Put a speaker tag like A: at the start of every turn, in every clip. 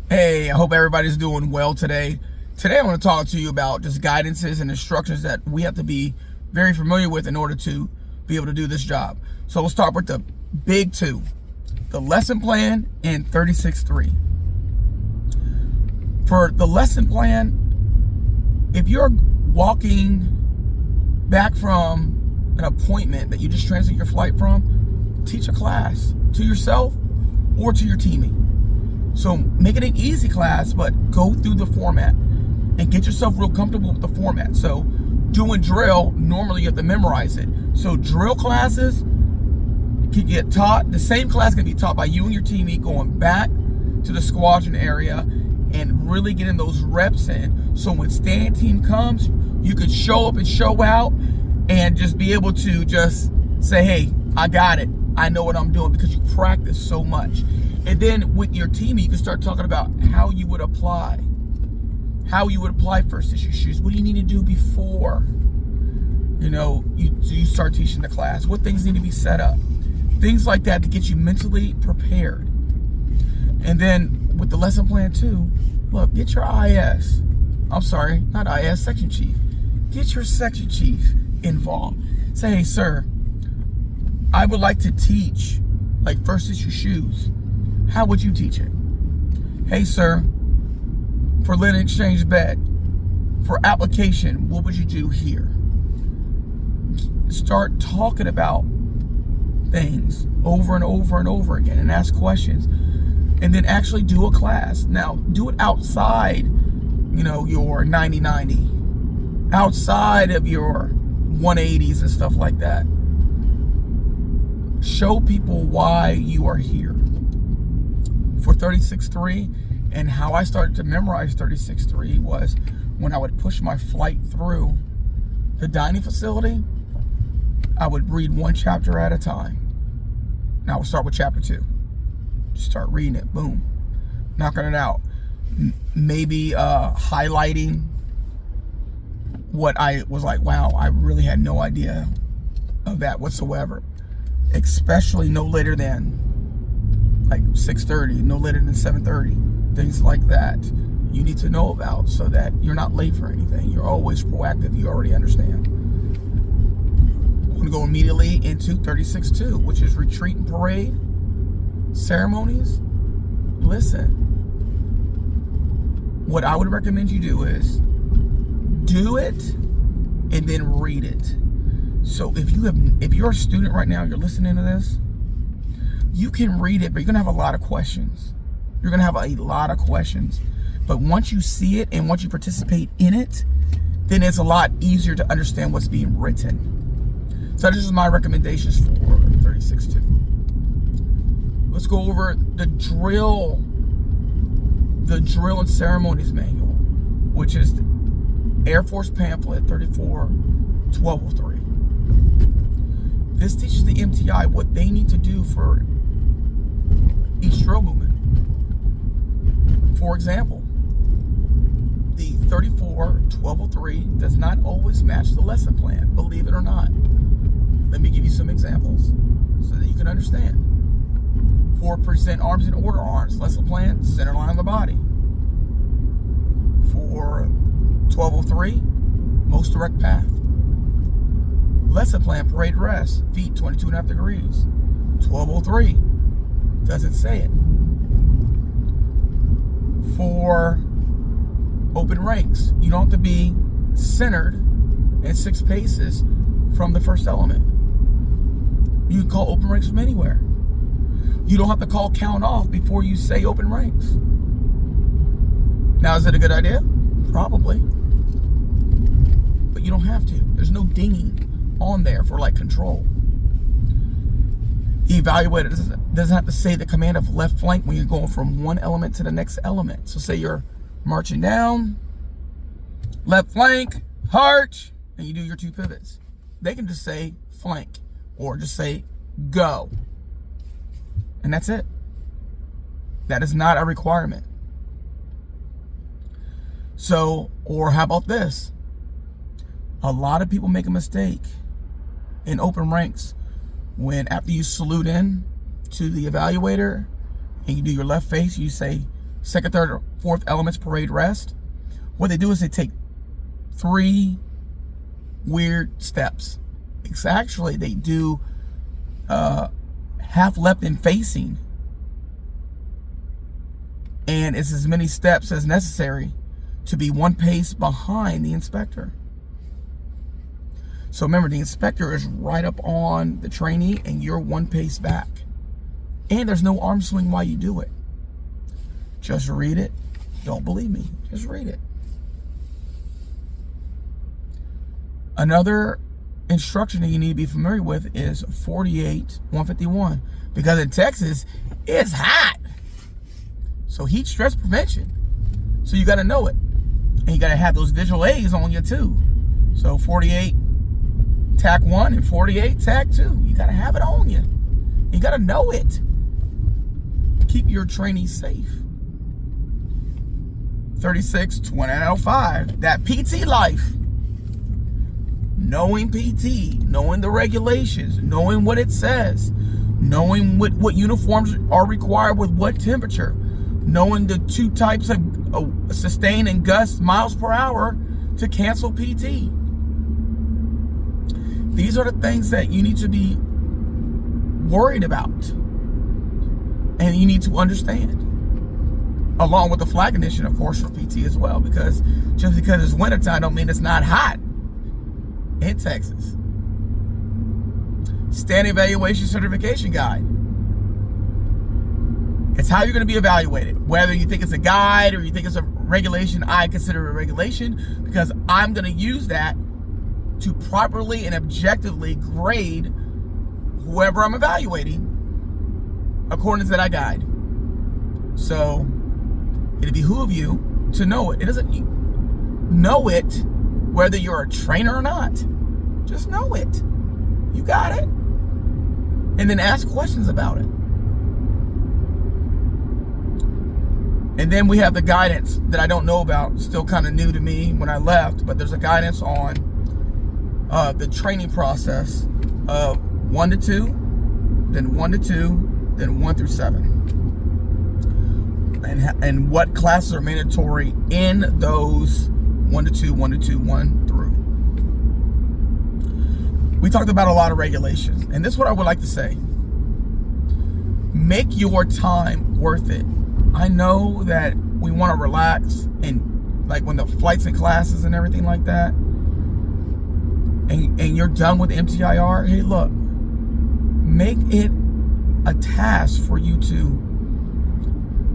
A: Hey, I hope everybody's doing well today. Today I want to talk to you about just guidances and instructions that we have to be very familiar with in order to be able to do this job. So we'll start with the big two, the lesson plan and 36.3. For the lesson plan, if you're walking back from an appointment that you just transit your flight from, teach a class to yourself or to your teammate. So make it an easy class, but go through the format and get yourself real comfortable with the format. So doing drill, normally you have to memorize it. So drill classes can get taught, the same class can be taught by you and your teammate going back to the squadron area and really getting those reps in. So when stand team comes, you could show up and show out and just be able to just say, hey, I got it. I know what I'm doing because you practice so much. And then with your team, you can start talking about how you would apply first issue shoes. What do you need to do before? You start teaching the class. What things need to be set up? Things like that to get you mentally prepared. And then with the lesson plan too, look, get your section chief. Get your section chief involved. Say, hey, sir, I would like to teach like first issue shoes. How would you teach it? Hey, sir, for linen exchange bed, for application, what would you do here? Start talking about things over and over and over again and ask questions. And then actually do a class. Now, do it outside, your 90-90, outside of your 180s and stuff like that. Show people why you are here. For 36.3, and how I started to memorize 36.3 was when I would push my flight through the dining facility, I would read one chapter at a time. Now we'll start with chapter 2. Just start reading it, boom, knocking it out. Maybe highlighting what I was like, wow, I really had no idea of that whatsoever. Especially no later than like 6:30, no later than 7:30, things like that you need to know about so that you're not late for anything. You're always proactive. You already understand. I'm going to go immediately into 36.2, which is retreat and parade ceremonies. Listen, what I would recommend you do is do it and then read it. So if you're a student right now, you're listening to this, you can read it, but you're gonna have a lot of questions. But once you see it and once you participate in it, then it's a lot easier to understand what's being written. So this is my recommendations for 36.2. Let's go over the drill and ceremonies manual, which is the Air Force pamphlet 34-1203. This teaches the MTI what they need to do for each drill movement. For example, the 34-1203 does not always match the lesson plan, believe it or not. Let me give you some examples so that you can understand. For present arms in order arms, lesson plan, center line of the body. For 1203, most direct path. Lesson plan, parade rest, feet 22.5 degrees. 1203, doesn't say it. For open ranks, you don't have to be centered at 6 paces from the first element. You can call open ranks from anywhere. You don't have to call count off before you say open ranks. Now, is it a good idea? Probably. But you don't have to. There's no dinging on there for like control. The evaluator doesn't have to say the command of left flank when you're going from one element to the next element. So say you're marching down, left flank, heart, and you do your 2 pivots. They can just say flank or just say go. And that's it. That is not a requirement. So, or how about this? A lot of people make a mistake in open ranks when after you salute in to the evaluator and you do your left face, you say second, third, or fourth elements, parade, rest. What they do is they take 3 weird steps. It's actually, they do half left and facing. And it's as many steps as necessary to be 1 pace behind the inspector. So remember, the inspector is right up on the trainee and you're 1 pace back. And there's no arm swing while you do it. Just read it. Don't believe me. Just read it. Another instruction that you need to be familiar with is 48-151. Because in Texas, it's hot. So heat stress prevention. So you got to know it. And you got to have those visual aids on you too. So 48 tack 1 and 48 tack 2. You got to have it on you. You got to know it. Keep your trainees safe. 36-2005. That PT life. Knowing PT, knowing the regulations, knowing what it says, knowing what uniforms are required with what temperature, knowing the 2 types of sustain and gust miles per hour to cancel PT. These are the things that you need to be worried about and you need to understand, along with the flag ignition, of course, for PT as well, because just because it's wintertime don't mean it's not hot in Texas. Standing Evaluation Certification Guide. It's how you're going to be evaluated. Whether you think it's a guide or you think it's a regulation, I consider it a regulation because I'm going to use that to properly and objectively grade whoever I'm evaluating according to that guide. So it'll behoove you to know it. It doesn't know it whether you're a trainer or not. Just know it. You got it. And then ask questions about it. And then we have the guidance that I don't know about, still kind of new to me when I left, but there's a guidance on the training process of 1 to 2, then 1 to 2, then 1 through 7. And what classes are mandatory in those 1 to 2, 1 to 2, 1 through. We talked about a lot of regulations, and this is what I would like to say. Make your time worth it. I know that we want to relax, and like when the flights and classes and everything like that, and you're done with MTIR, hey, look, make it a task for you to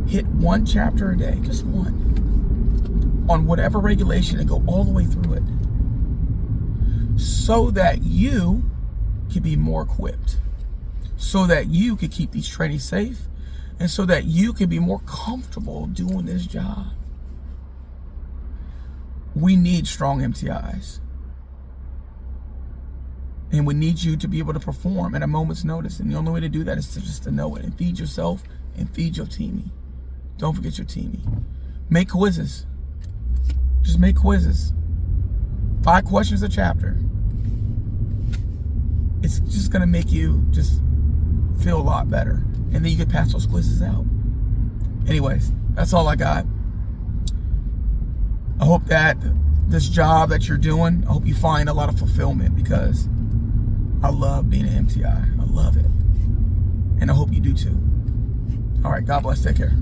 A: hit 1 chapter a day, just 1, on whatever regulation and go all the way through it, so that you can be more equipped, so that you can keep these trainees safe, and so that you can be more comfortable doing this job. We need strong MTIs. And we need you to be able to perform at a moment's notice. And the only way to do that is just to know it and feed yourself and feed your teamie. Don't forget your teamie. Make quizzes. Just make quizzes. 5 questions a chapter. It's just going to make you just feel a lot better. And then you can pass those quizzes out. Anyways, that's all I got. I hope that this job that you're doing, I hope you find a lot of fulfillment, because I love being an MTI. I love it. And I hope you do too. All right, God bless. Take care.